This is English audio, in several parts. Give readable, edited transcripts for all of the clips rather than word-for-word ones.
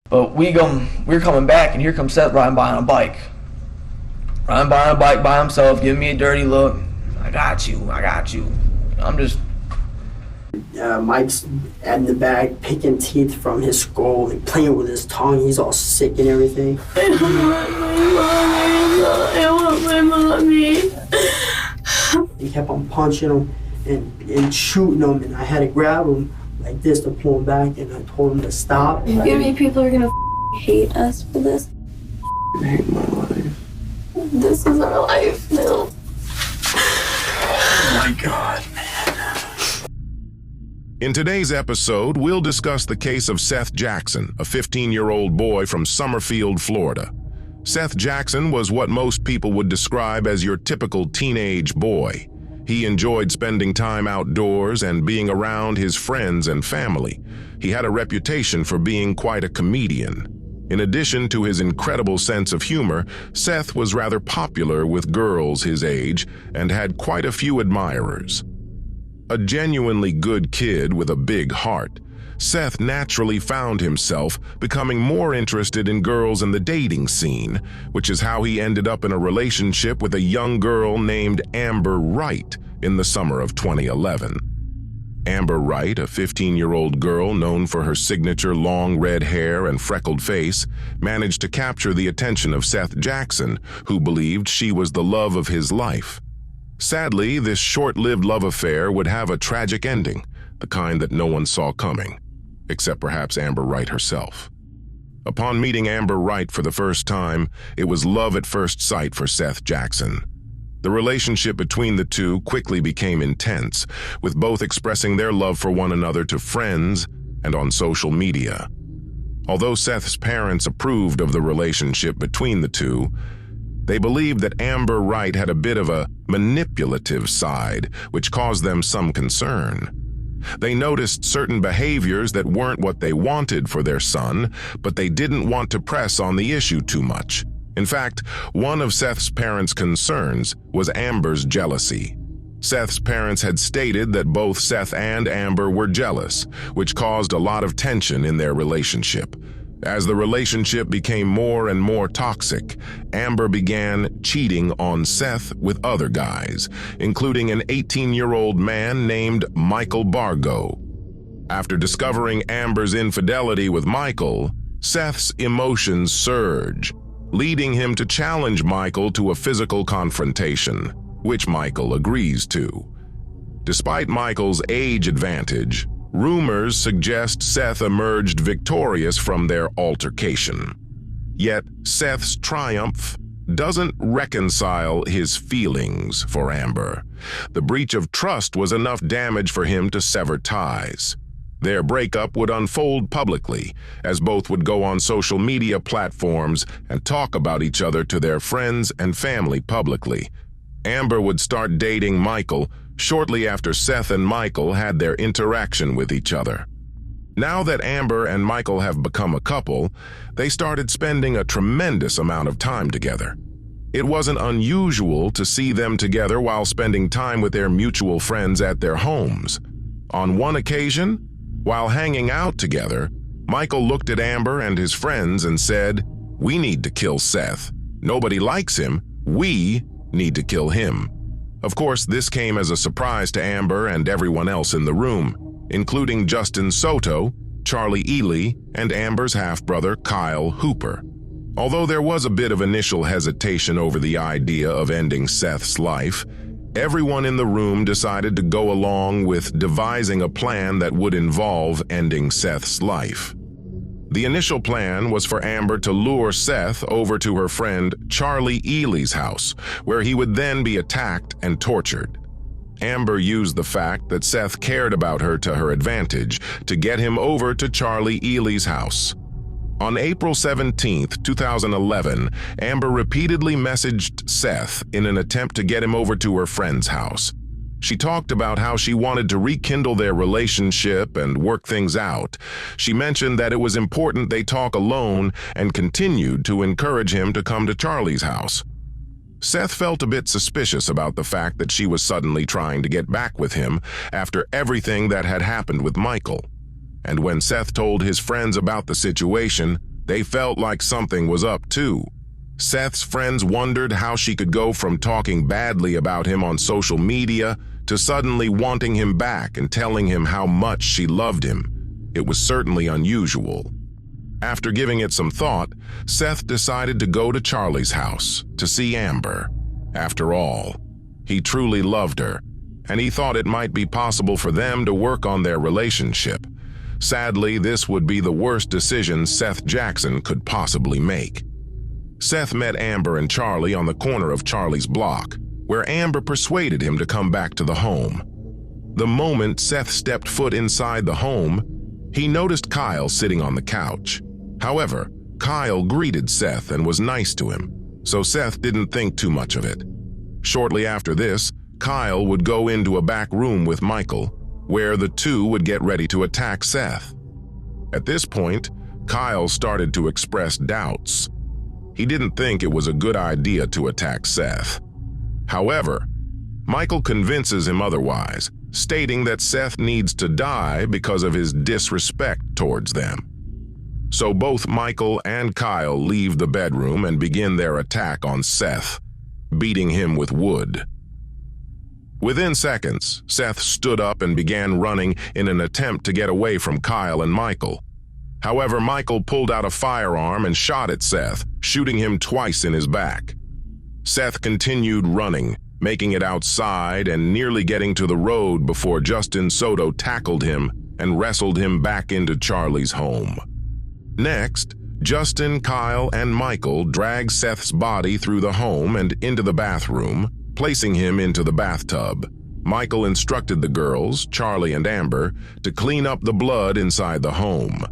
But we're coming back, and here comes Seth riding by on a bike. Riding by on a bike by himself, giving me a dirty look. I got you. I'm just... Mike's in the bag picking teeth from his skull and playing with his tongue. He's all sick and everything. I want my mommy. He kept on punching him and shooting him, and I had to grab him like this to pull him back, and I told him to stop. You mean people are gonna hate us for this? I hate my life. This is our life now. Oh my God. In today's episode, we'll discuss the case of Seath Jackson, a 15-year-old boy from Summerfield, Florida. Seath Jackson was what most people would describe as your typical teenage boy. He enjoyed spending time outdoors and being around his friends and family. He had a reputation for being quite a comedian. In addition to his incredible sense of humor, Seath was rather popular with girls his age and had quite a few admirers. A genuinely good kid with a big heart, Seath naturally found himself becoming more interested in girls in the dating scene, which is how he ended up in a relationship with a young girl named Amber Wright in the summer of 2011. Amber Wright, a 15-year-old girl known for her signature long red hair and freckled face, managed to capture the attention of Seath Jackson, who believed she was the love of his life. Sadly, this short-lived love affair would have a tragic ending, the kind that no one saw coming, except perhaps Amber Wright herself. Upon meeting Amber Wright for the first time, it was love at first sight for Seath Jackson. The relationship between the two quickly became intense, with both expressing their love for one another to friends and on social media. Although Seath's parents approved of the relationship between the two, they believed that Amber Wright had a bit of a manipulative side, which caused them some concern. They noticed certain behaviors that weren't what they wanted for their son, but they didn't want to press on the issue too much. In fact, one of Seath's parents' concerns was Amber's jealousy. Seath's parents had stated that both Seath and Amber were jealous, which caused a lot of tension in their relationship. As the relationship became more and more toxic, Amber began cheating on Seath with other guys, including an 18-year-old man named Michael Bargo. After discovering Amber's infidelity with Michael, Seath's emotions surge, leading him to challenge Michael to a physical confrontation, which Michael agrees to. Despite Michael's age advantage, rumors suggest Seath emerged victorious from their altercation. Yet Seath's triumph doesn't reconcile his feelings for Amber. The breach of trust was enough damage for him to sever ties. Their breakup would unfold publicly, as both would go on social media platforms and talk about each other to their friends and family publicly. Amber would start dating Michael shortly after Seath and Michael had their interaction with each other. Now that Amber and Michael have become a couple, they started spending a tremendous amount of time together. It wasn't unusual to see them together while spending time with their mutual friends at their homes. On one occasion, while hanging out together, Michael looked at Amber and his friends and said, "We need to kill Seath. Nobody likes him. We need to kill him." Of course, this came as a surprise to Amber and everyone else in the room, including Justin Soto, Charlie Ely, and Amber's half-brother Kyle Hooper. Although there was a bit of initial hesitation over the idea of ending Seath's life, everyone in the room decided to go along with devising a plan that would involve ending Seath's life. The initial plan was for Amber to lure Seath over to her friend Charlie Ely's house, where he would then be attacked and tortured. Amber used the fact that Seath cared about her to her advantage to get him over to Charlie Ely's house. On April 17, 2011, Amber repeatedly messaged Seath in an attempt to get him over to her friend's house. She talked about how she wanted to rekindle their relationship and work things out. She mentioned that it was important they talk alone and continued to encourage him to come to Charlie's house. Seath felt a bit suspicious about the fact that she was suddenly trying to get back with him after everything that had happened with Michael. And when Seath told his friends about the situation, They felt like something was up too. Seath's friends wondered how she could go from talking badly about him on social media to suddenly wanting him back and telling him how much she loved him. It was certainly unusual. After giving it some thought, Seath decided to go to Charlie's house to see Amber. After all, he truly loved her, and he thought it might be possible for them to work on their relationship. Sadly, this would be the worst decision Seath Jackson could possibly make. Seath met Amber and Charlie on the corner of Charlie's block, where Amber persuaded him to come back to the home. The moment Seath stepped foot inside the home, he noticed Kyle sitting on the couch. However, Kyle greeted Seath and was nice to him, so Seath didn't think too much of it. Shortly after this, Kyle would go into a back room with Michael, where the two would get ready to attack Seath. At this point, Kyle started to express doubts. He didn't think it was a good idea to attack Seath. However, Michael convinces him otherwise, stating that Seath needs to die because of his disrespect towards them. So both Michael and Kyle leave the bedroom and begin their attack on Seath, beating him with wood. Within seconds, Seath stood up and began running in an attempt to get away from Kyle and Michael. However, Michael pulled out a firearm and shot at Seath, shooting him twice in his back. Seath continued running, making it outside and nearly getting to the road before Justin Soto tackled him and wrestled him back into Charlie's home. Next, Justin, Kyle, and Michael dragged Seath's body through the home and into the bathroom, placing him into the bathtub. Michael instructed the girls, Charlie and Amber, to clean up the blood inside the home.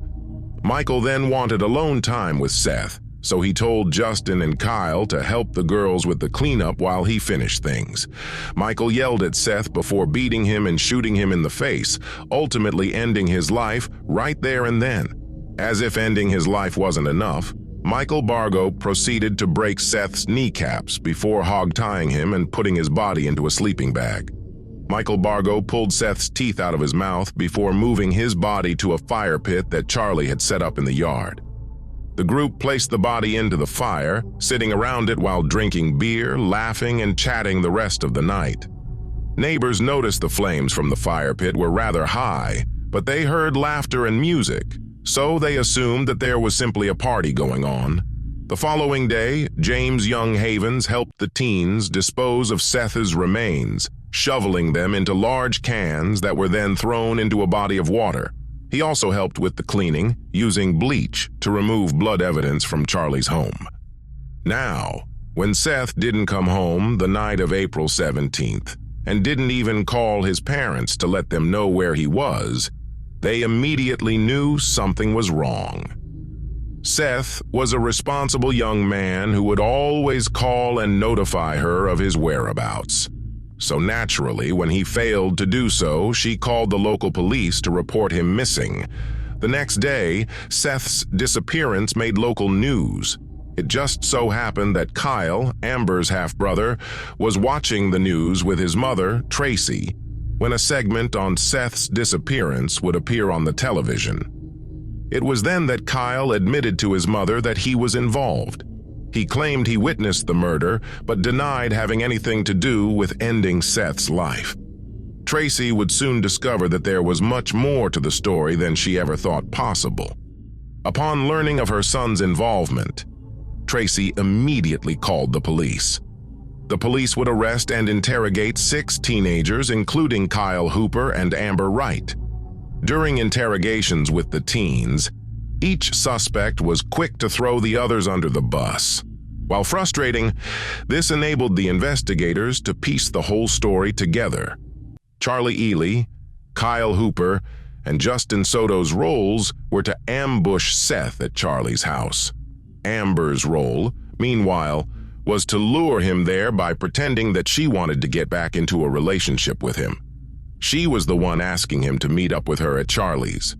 Michael then wanted alone time with Seath, so he told Justin and Kyle to help the girls with the cleanup while he finished things. Michael yelled at Seath before beating him and shooting him in the face, ultimately ending his life right there and then. As if ending his life wasn't enough, Michael Bargo proceeded to break Seath's kneecaps before hog-tying him and putting his body into a sleeping bag. Michael Bargo pulled Seath's teeth out of his mouth before moving his body to a fire pit that Charlie had set up in the yard. The group placed the body into the fire, sitting around it while drinking beer, laughing, and chatting the rest of the night. Neighbors noticed the flames from the fire pit were rather high, but they heard laughter and music, so they assumed that there was simply a party going on. The following day, James Young Havens helped the teens dispose of Seath's remains, shoveling them into large cans that were then thrown into a body of water. He also helped with the cleaning, using bleach to remove blood evidence from Charlie's home. Now, when Seath didn't come home the night of April 17th and didn't even call his parents to let them know where he was, they immediately knew something was wrong. Seath was a responsible young man who would always call and notify her of his whereabouts. So naturally, when he failed to do so, she called the local police to report him missing. The next day, Seath's disappearance made local news. It just so happened that Kyle, Amber's half-brother, was watching the news with his mother, Tracy, when a segment on Seath's disappearance would appear on the television. It was then that Kyle admitted to his mother that he was involved. He claimed he witnessed the murder, but denied having anything to do with ending Seath's life. Tracy would soon discover that there was much more to the story than she ever thought possible. Upon learning of her son's involvement, Tracy immediately called the police. The police would arrest and interrogate 6 teenagers, including Kyle Hooper and Amber Wright. During interrogations with the teens, each suspect was quick to throw the others under the bus. While frustrating, this enabled the investigators to piece the whole story together. Charlie Ely, Kyle Hooper, and Justin Soto's roles were to ambush Seath at Charlie's house. Amber's role, meanwhile, was to lure him there by pretending that she wanted to get back into a relationship with him. She was the one asking him to meet up with her at Charlie's.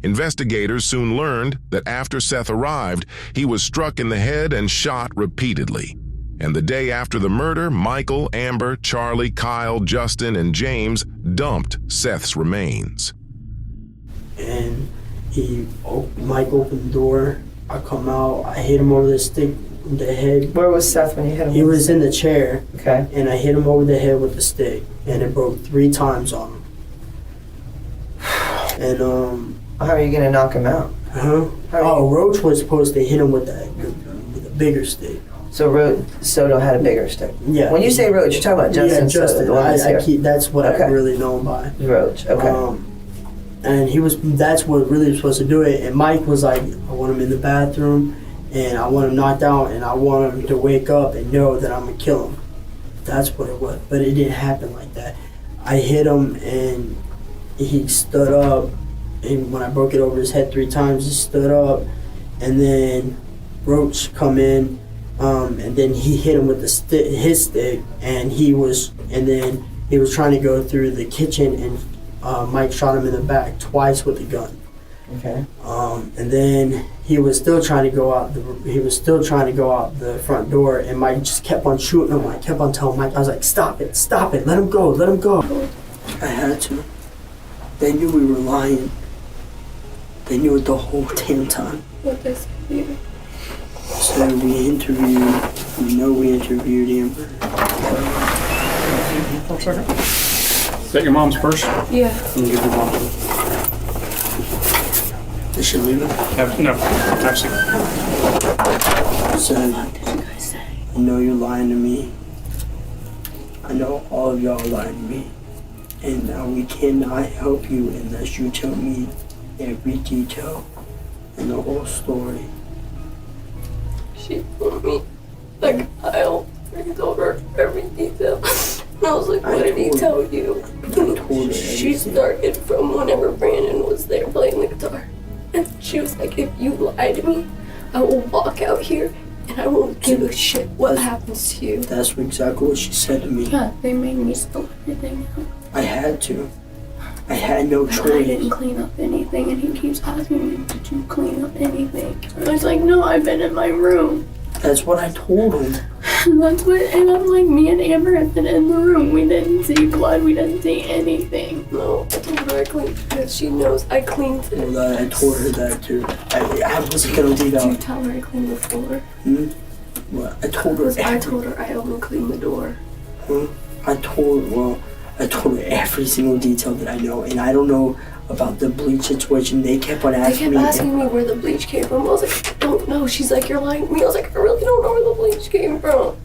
Investigators soon learned that after Seath arrived, he was struck in the head and shot repeatedly. And the day after the murder, Michael, Amber, Charlie, Kyle, Justin, and James dumped Seath's remains. And Mike opened the door. I come out, I hit him over the stick, the head. Where was Seth when you hit him? He was in the chair, Okay. and I hit him over the head with the stick, and it broke 3 times on him. And How are you gonna knock him out? Roach was supposed to hit him with a bigger stick. So Soto had a bigger stick. Yeah. When you say Roach, you're talking about Justin. Yeah, Soto, Justin. the one that's here. That's what I Okay. really know him by. Roach. Okay. And that's what really was supposed to do it. And Mike was like, I want him in the bathroom, and I want him knocked out, and I want him to wake up and know that I'm gonna kill him. That's what it was. But it didn't happen like that. I hit him, and he stood up, and when I broke it over his head 3 times, he stood up, and then Roach come in, and then he hit him with his stick, and then he was trying to go through the kitchen, and Mike shot him in the back twice with the gun. Okay. And then he was still trying to go out the front door, and Mike just kept on shooting him. I kept on telling Mike, I was like, stop it, let him go. I had to. They knew we were lying. They knew it the whole damn time. What they say to you? So we interviewed Amber. 1 second. Is that your mom's purse? Yeah. And give her mom. Did she leave it? No, I've seen it. Said, What did you guys say? I know you're lying to me. I know all of y'all lying to me. And now we cannot help you unless you tell me every detail and the whole story. She told me, like, Kyle, he told her every detail. And I was like, what did he tell you? I told her She everything. started from whenever Brandon was there playing the guitar. And she was like, if you lie to me, I will walk out here and I won't give a shit what happens to you. That's exactly what she said to me. Yeah, they made me spill everything out. I had to. I had no And I didn't choice. clean up anything, and he keeps asking me, did you clean up anything? I was like, no, I've been in my room. That's what I told him. And I'm like, me and Amber have been in the room. We didn't see blood, we didn't see anything. No, I told her I cleaned it because she knows I cleaned it. Well, I told her that too. I wasn't gonna leave Did you out. tell her I cleaned the floor? Well, I told her. I told her I only cleaned the door. I told her every single detail that I know, and I don't know about the bleach situation. They kept on They asking kept me. asking me where the bleach came from. I was like, I don't know. She's like, you're lying to me. I was like, I really don't know where the bleach came from.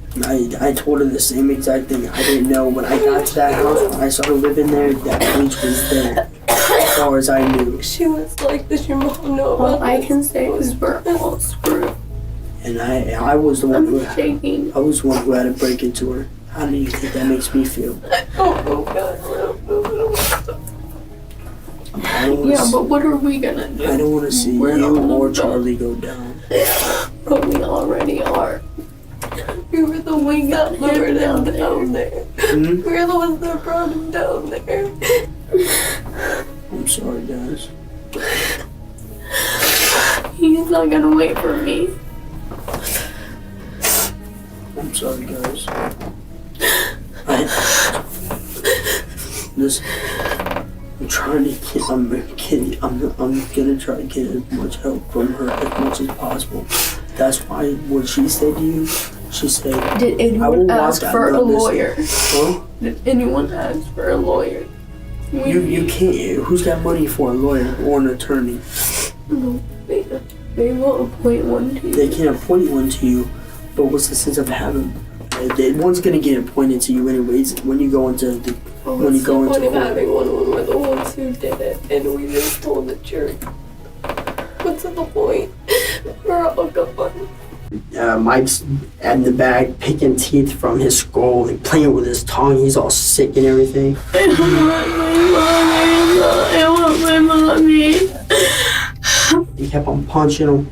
I told her the same exact thing. I didn't know when I got to that house, when I started living there, that bleach was there. As far as I knew. She was like, does your mom know about All I this? can say is we're all screwed. And I was the one who I'm shaking. I was the one who had to break it to her. How do you think that makes me feel? Oh, God. I don't wanna Yeah, see, but what are we gonna do? I don't want to see We're you not or gonna Charlie go down. But we already are. We were the ones that lured him down there. Hmm? We were the ones that brought him down there. I'm sorry, guys. He's not gonna wait for me. I'm sorry, guys. Listen, I'm trying to get. I'm kidding. I'm gonna try to get as much help from her as much as possible. That's why what she said to you. She said, Did I will anyone walk ask out for a of this. lawyer? "Huh? Did anyone ask for a lawyer? You can't. Who's got money for a lawyer or an attorney? No, they won't appoint one to They you. can appoint one to you, but what's the sense of having? One's gonna get appointed to you anyways when you go into the. When you go into What's the point of court. having one when we're the ones who did it and we just told the jury? What's the point? We're all gone. Mike's in the bag picking teeth from his skull and playing with his tongue. He's all sick and everything. I want my mommy. He kept on punching him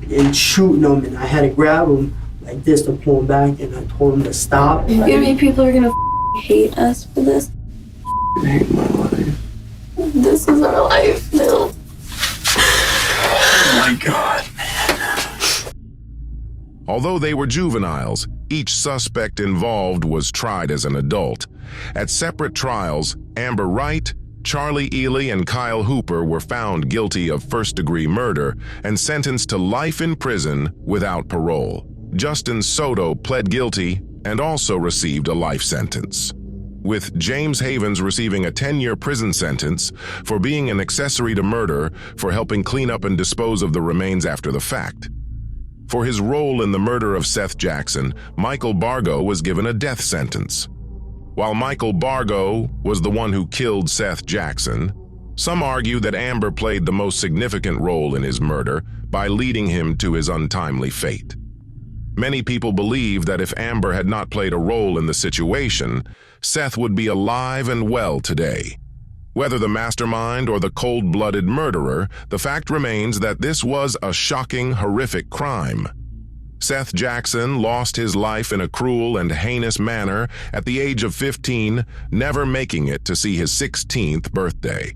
and shooting him, and I had to grab him like this to pull him back, and I told him to stop. You mean people are gonna hate us for this? I hate my life. This is our life now. Oh my God. Although they were juveniles, each suspect involved was tried as an adult. At separate trials, Amber Wright, Charlie Ely and Kyle Hooper were found guilty of first-degree murder and sentenced to life in prison without parole. Justin Soto pled guilty and also received a life sentence, with James Havens receiving a 10-year prison sentence for being an accessory to murder for helping clean up and dispose of the remains after the fact. For his role in the murder of Seath Jackson, Michael Bargo was given a death sentence. While Michael Bargo was the one who killed Seath Jackson, some argue that Amber played the most significant role in his murder by leading him to his untimely fate. Many people believe that if Amber had not played a role in the situation, Seath would be alive and well today. Whether the mastermind or the cold-blooded murderer, the fact remains that this was a shocking, horrific crime. Seath Jackson lost his life in a cruel and heinous manner at the age of 15, never making it to see his 16th birthday.